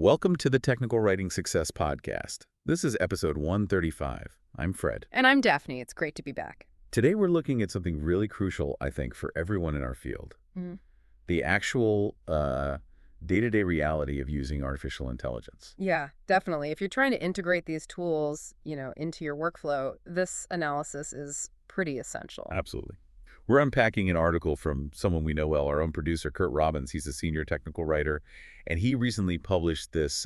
Welcome to the Technical Writing Success Podcast. This is episode 135. I'm Fred. And I'm Daphne. It's great to be back. Today we're looking at something really crucial, I think, for everyone in our field. The actual day-to-day reality of using artificial intelligence. Yeah, definitely. If you're trying to integrate these tools, into your workflow, this analysis is pretty essential. Absolutely. We're unpacking an article from someone we know well, our own producer, Curt Robbins. He's a senior technical writer, and he recently published this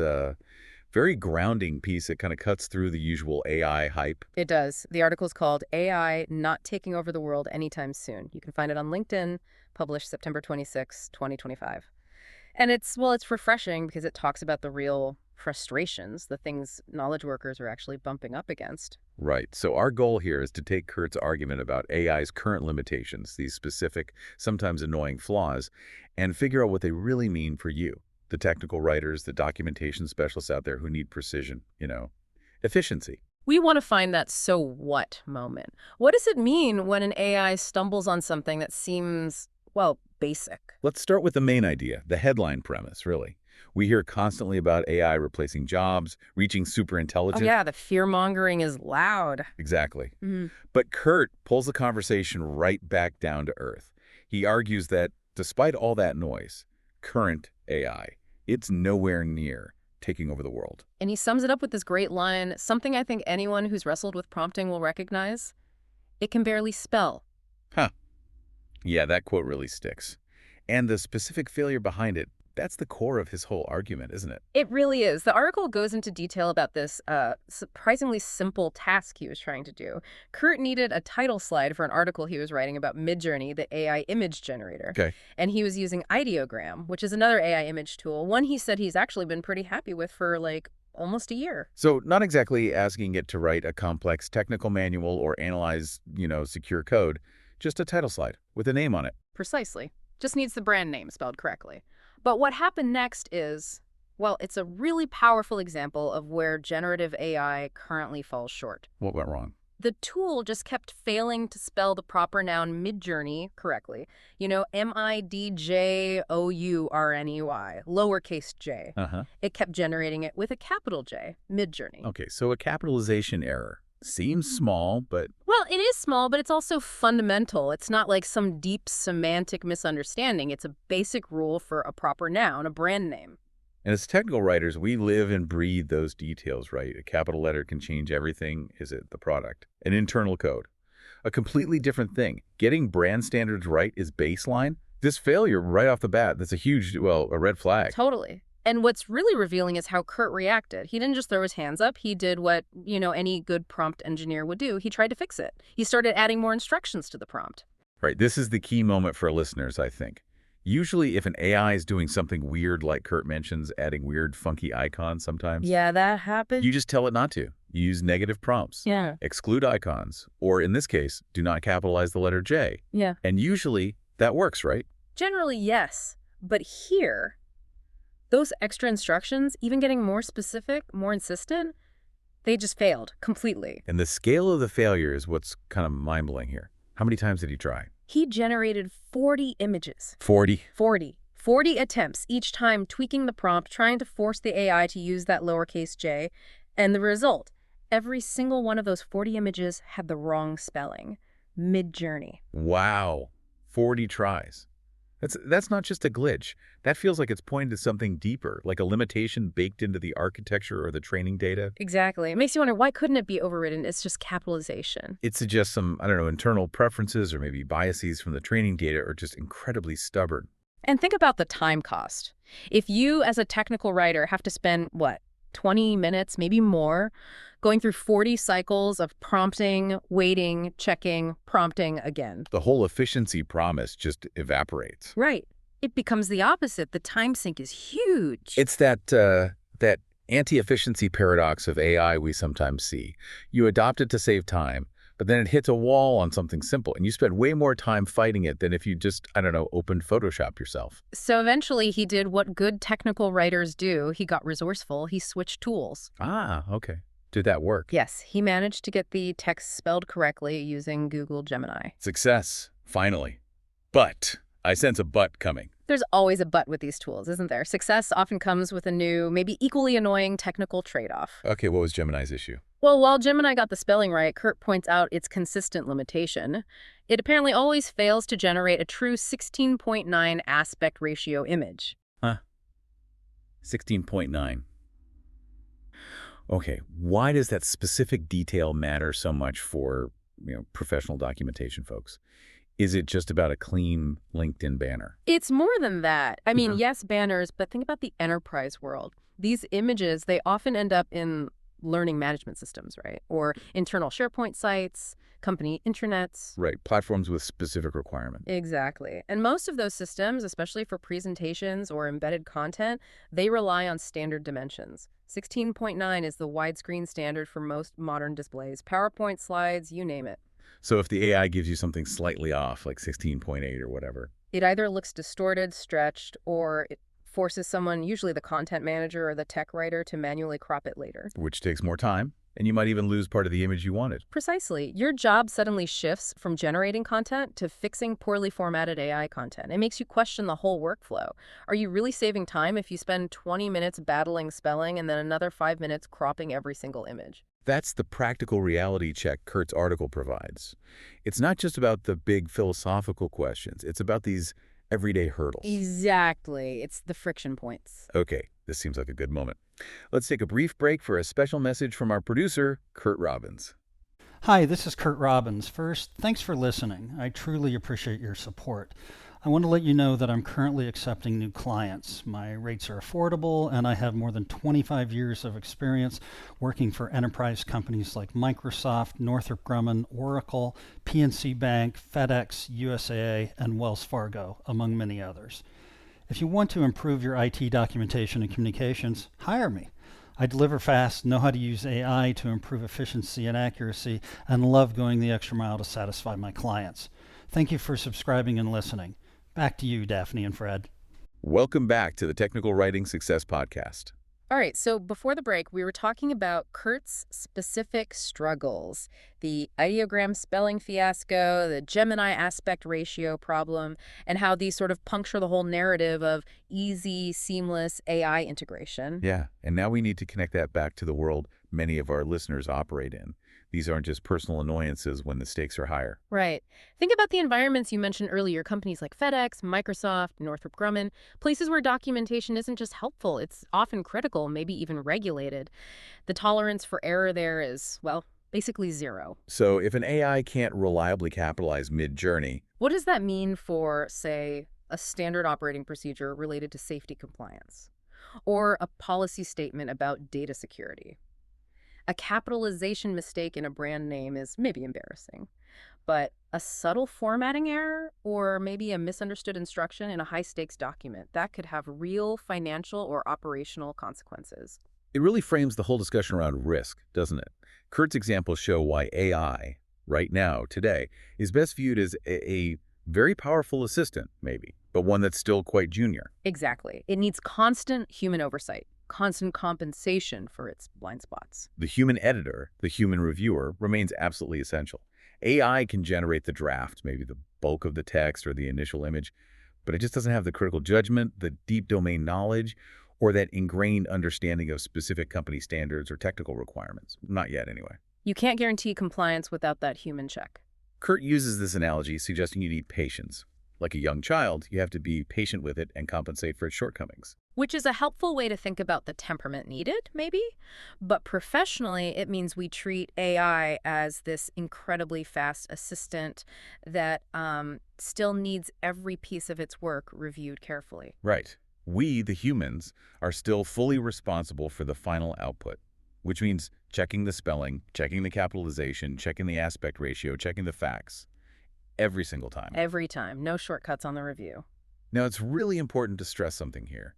very grounding piece that kind of cuts through the usual AI hype. It does. The article is called AI Not Taking Over the World Anytime Soon. You can find it on LinkedIn, published September 26, 2025. And it's refreshing because it talks about the real frustrations, the things knowledge workers are actually bumping up against. Right. So our goal here is to take Curt's argument about AI's current limitations, these specific, sometimes annoying flaws, and figure out what they really mean for you, the technical writers, the documentation specialists out there who need precision, efficiency. We want to find that so what moment. What does it mean when an AI stumbles on something that seems, basic? Let's start with the main idea, the headline premise, really. We hear constantly about AI replacing jobs, reaching superintelligence. Oh, yeah, the fear-mongering is loud. Exactly. But Curt pulls the conversation right back down to earth. He argues that despite all that noise, current AI, it's nowhere near taking over the world. And he sums it up with this great line, something I think anyone who's wrestled with prompting will recognize. It can barely spell. Huh. Yeah, that quote really sticks. And the specific failure behind it, that's the core of his whole argument, isn't it? It really is. The article goes into detail about this surprisingly simple task he was trying to do. Curt needed a title slide for an article he was writing about Midjourney, the AI image generator. Okay. And he was using Ideogram, which is another AI image tool, one he said he's actually been pretty happy with for almost a year. So not exactly asking it to write a complex technical manual or analyze, secure code, just a title slide with a name on it. Precisely. Just needs the brand name spelled correctly. But what happened next is, it's a really powerful example of where generative AI currently falls short. What went wrong? The tool just kept failing to spell the proper noun Midjourney correctly. Midjourney, lowercase j. It kept generating it with a capital J, Midjourney. Okay, so a capitalization error. Seems small, but... Well, it is small, but it's also fundamental. It's not like some deep semantic misunderstanding. It's a basic rule for a proper noun, a brand name. And as technical writers, we live and breathe those details, right? A capital letter can change everything. Is it the product? An internal code. A completely different thing. Getting brand standards right is baseline. This failure right off the bat, that's a huge, a red flag. Totally. And what's really revealing is how Curt reacted. He didn't just throw his hands up. He did what, any good prompt engineer would do. He tried to fix it. He started adding more instructions to the prompt. Right. This is the key moment for listeners, I think. Usually if an AI is doing something weird, like Curt mentions, adding weird, funky icons sometimes. Yeah, that happens. You just tell it not to. Use negative prompts. Yeah. Exclude icons. Or in this case, do not capitalize the letter J. Yeah. And usually that works, right? Generally, yes. But here... those extra instructions, even getting more specific, more insistent, they just failed completely. And the scale of the failure is what's kind of mind-blowing here. How many times did he try? He generated 40 images. 40? 40 attempts, each time tweaking the prompt, trying to force the AI to use that lowercase j. And the result, every single one of those 40 images had the wrong spelling. Midjourney. Wow. 40 tries. That's not just a glitch. That feels like it's pointing to something deeper, like a limitation baked into the architecture or the training data. Exactly. It makes you wonder, why couldn't it be overridden? It's just capitalization. It suggests some, internal preferences or maybe biases from the training data are just incredibly stubborn. And think about the time cost. If you, as a technical writer, have to spend, 20 minutes, maybe more, going through 40 cycles of prompting, waiting, checking, prompting again. The whole efficiency promise just evaporates. Right. It becomes the opposite. The time sink is huge. It's that anti-efficiency paradox of AI we sometimes see. You adopt it to save time, but then it hits a wall on something simple, and you spend way more time fighting it than if you just, opened Photoshop yourself. So eventually he did what good technical writers do. He got resourceful. He switched tools. Ah, okay. Did that work? Yes, he managed to get the text spelled correctly using Google Gemini. Success, finally. But I sense a but coming. There's always a but with these tools, isn't there? Success often comes with a new, maybe equally annoying technical trade-off. Okay, what was Gemini's issue? Well, while Gemini got the spelling right, Curt points out its consistent limitation. It apparently always fails to generate a true 16.9 aspect ratio image. Huh? 16.9. Okay, why does that specific detail matter so much for, professional documentation folks? Is it just about a clean LinkedIn banner? It's more than that. I mean, Mhm. yes, banners, but think about the enterprise world. These images, they often end up in learning management systems, right? Or internal SharePoint sites, company intranets. Right, platforms with specific requirements. Exactly. And most of those systems, especially for presentations or embedded content, they rely on standard dimensions. 16.9 is the widescreen standard for most modern displays. PowerPoint slides, you name it. So if the AI gives you something slightly off, like 16.8 or whatever, It either looks distorted, stretched, or it forces someone, usually the content manager or the tech writer, to manually crop it later. which takes more time, and you might even lose part of the image you wanted. Precisely. Your job suddenly shifts from generating content to fixing poorly formatted AI content. It makes you question the whole workflow. Are you really saving time if you spend 20 minutes battling spelling and then another 5 minutes cropping every single image? That's the practical reality check Curt's article provides. It's not just about the big philosophical questions. It's about these everyday hurdles. Exactly. It's the friction points. Okay, this seems like a good moment. Let's take a brief break for a special message from our producer, Curt Robbins. Hi, this is Curt Robbins. First, thanks for listening. I truly appreciate your support. I want to let you know that I'm currently accepting new clients. My rates are affordable, and I have more than 25 years of experience working for enterprise companies like Microsoft, Northrop Grumman, Oracle, PNC Bank, FedEx, USAA, and Wells Fargo, among many others. If you want to improve your IT documentation and communications, hire me. I deliver fast, know how to use AI to improve efficiency and accuracy, and love going the extra mile to satisfy my clients. Thank you for subscribing and listening. Back to you, Daphne and Fred. Welcome back to the Technical Writing Success Podcast. All right, so before the break, we were talking about Curt's specific struggles, the ideogram spelling fiasco, the Gemini aspect ratio problem, and how these sort of puncture the whole narrative of easy, seamless AI integration. Yeah, and now we need to connect that back to the world many of our listeners operate in. These aren't just personal annoyances when the stakes are higher. Right. Think about the environments you mentioned earlier, companies like FedEx, Microsoft, Northrop Grumman, places where documentation isn't just helpful, it's often critical, maybe even regulated. The tolerance for error there is, well, basically zero. So if an AI can't reliably capitalize Midjourney, What does that mean for, say, a standard operating procedure related to safety compliance? Or a policy statement about data security? A capitalization mistake in a brand name is maybe embarrassing, but a subtle formatting error or maybe a misunderstood instruction in a high-stakes document, that could have real financial or operational consequences. it really frames the whole discussion around risk, doesn't it? Kurt's examples show why AI, right now, today, is best viewed as a very powerful assistant, maybe, but one that's still quite junior. Exactly. It needs constant human oversight, constant compensation for its blind spots. The human editor, the human reviewer, remains absolutely essential. AI can generate the draft, maybe the bulk of the text or the initial image, but it just doesn't have the critical judgment, the deep domain knowledge, or that ingrained understanding of specific company standards or technical requirements. Not yet, anyway. You can't guarantee compliance without that human check. Curt uses this analogy, suggesting you need patience. Like a young child, you have to be patient with it and compensate for its shortcomings. Which is a helpful way to think about the temperament needed, maybe. But professionally, it means we treat AI as this incredibly fast assistant that still needs every piece of its work reviewed carefully. Right. We, the humans, are still fully responsible for the final output, which means checking the spelling, checking the capitalization, checking the aspect ratio, checking the facts. Every single time. Every time. No shortcuts on the review. Now, it's really important to stress something here.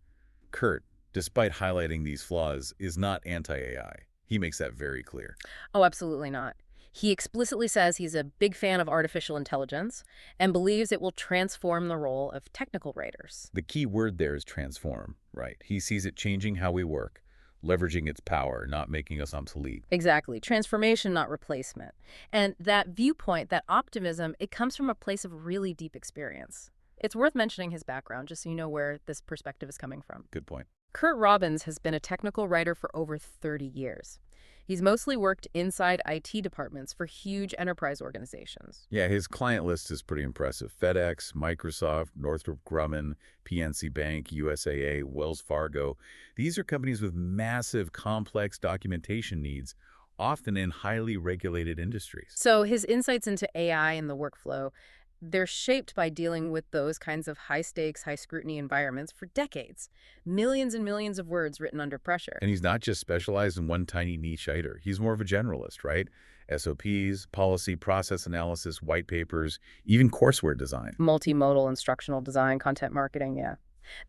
Curt, despite highlighting these flaws, is not anti-AI. He makes that very clear. Oh, absolutely not. He explicitly says he's a big fan of artificial intelligence and believes it will transform the role of technical writers. The key word there is transform, right? He sees it changing how we work, leveraging its power, not making us obsolete. Exactly. Transformation, not replacement. And that viewpoint, that optimism, it comes from a place of really deep experience. It's worth mentioning his background, just so you know where this perspective is coming from. Good point. Curt Robbins has been a technical writer for over 30 years. He's mostly worked inside IT departments for huge enterprise organizations. Yeah, his client list is pretty impressive. FedEx, Microsoft, Northrop Grumman, PNC Bank, USAA, Wells Fargo. These are companies with massive, complex documentation needs, often in highly regulated industries. So his insights into AI and the workflow, they're shaped by dealing with those kinds of high-stakes, high-scrutiny environments for decades. Millions and millions of words written under pressure. And he's not just specialized in one tiny niche either. He's more of a generalist, right? SOPs, policy, process analysis, white papers, even courseware design. Multimodal instructional design, content marketing, yeah.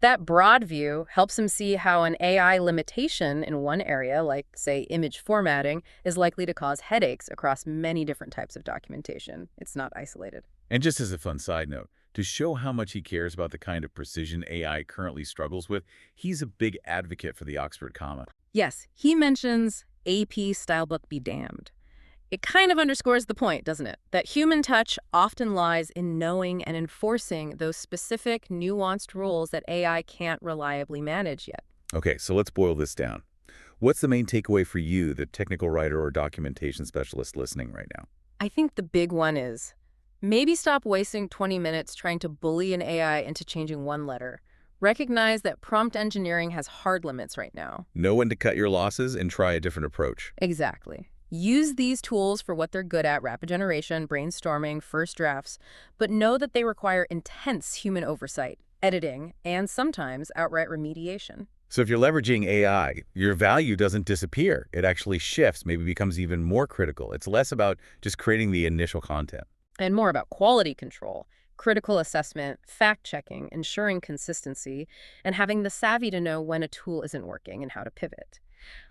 That broad view helps him see how an AI limitation in one area, like, say, image formatting, is likely to cause headaches across many different types of documentation. It's not isolated. And just as a fun side note, to show how much he cares about the kind of precision AI currently struggles with, he's a big advocate for the Oxford comma. Yes, he mentions AP stylebook be damned. It kind of underscores the point, doesn't it? That human touch often lies in knowing and enforcing those specific, nuanced rules that AI can't reliably manage yet. Okay, so let's boil this down. What's the main takeaway for you, the technical writer or documentation specialist listening right now? I think the big one is maybe stop wasting 20 minutes trying to bully an AI into changing one letter. Recognize that prompt engineering has hard limits right now. Know when to cut your losses and try a different approach. Exactly. Use these tools for what they're good at, rapid generation, brainstorming, first drafts, but know that they require intense human oversight, editing, and sometimes outright remediation. So if you're leveraging AI, your value doesn't disappear. It actually shifts, maybe becomes even more critical. It's less about just creating the initial content. And more about quality control, critical assessment, fact-checking, ensuring consistency, and having the savvy to know when a tool isn't working and how to pivot.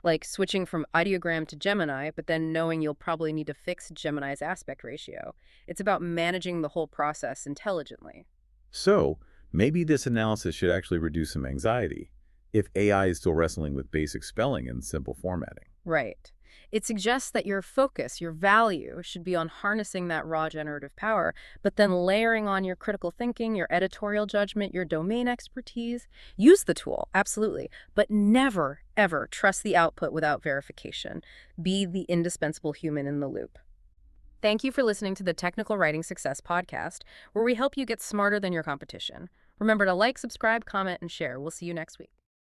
Like switching from Ideogram to Gemini, but then knowing you'll probably need to fix Gemini's aspect ratio. It's about managing the whole process intelligently. So maybe this analysis should actually reduce some anxiety if AI is still wrestling with basic spelling and simple formatting. Right. It suggests that your focus, your value, should be on harnessing that raw generative power, but then layering on your critical thinking, your editorial judgment, your domain expertise. Use the tool, absolutely, but never, ever trust the output without verification. Be the indispensable human in the loop. Thank you for listening to the Technical Writing Success Podcast, where we help you get smarter than your competition. Remember to like, subscribe, comment, and share. We'll see you next week.